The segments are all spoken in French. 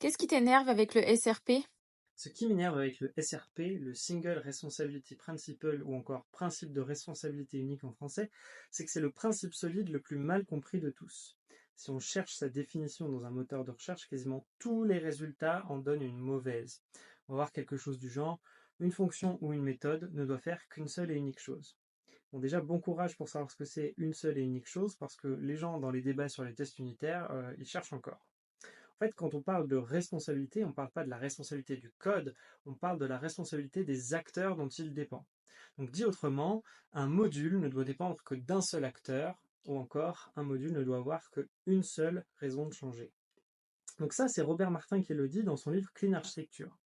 Qu'est-ce qui t'énerve avec le SRP? Ce qui m'énerve avec le SRP, le Single Responsibility Principle ou encore principe de responsabilité unique en français, c'est que c'est le principe solide le plus mal compris de tous. Si on cherche sa définition dans un moteur de recherche, quasiment tous les résultats en donnent une mauvaise. On va voir quelque chose du genre, une fonction ou une méthode ne doit faire qu'une seule et unique chose. Bon, déjà, bon courage pour savoir ce que c'est une seule et unique chose, parce que les gens dans les débats sur les tests unitaires, ils cherchent encore. En fait, quand on parle de responsabilité, on ne parle pas de la responsabilité du code, on parle de la responsabilité des acteurs dont il dépend. Donc dit autrement, un module ne doit dépendre que d'un seul acteur, ou encore un module ne doit avoir qu'une seule raison de changer. Donc ça, c'est Robert Martin qui le dit dans son livre Clean Architecture.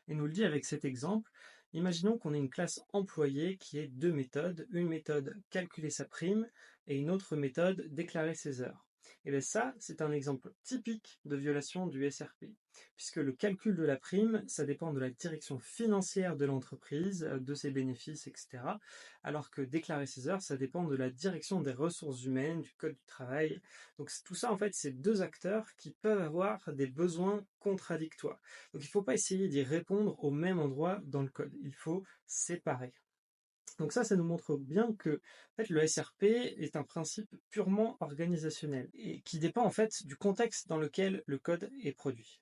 Et nous le dit avec cet exemple. Imaginons qu'on ait une classe employée qui ait deux méthodes. Une méthode calculer sa prime et une autre méthode déclarer ses heures. Et bien ça, c'est un exemple typique de violation du SRP, puisque le calcul de la prime, ça dépend de la direction financière de l'entreprise, de ses bénéfices, etc. Alors que déclarer ses heures, ça dépend de la direction des ressources humaines, du code du travail. Donc tout ça, en fait, c'est deux acteurs qui peuvent avoir des besoins contradictoires. Donc il ne faut pas essayer d'y répondre au même endroit dans le code. Il faut séparer. Donc ça nous montre bien que en fait, le SRP est un principe purement organisationnel et qui dépend en fait du contexte dans lequel le code est produit.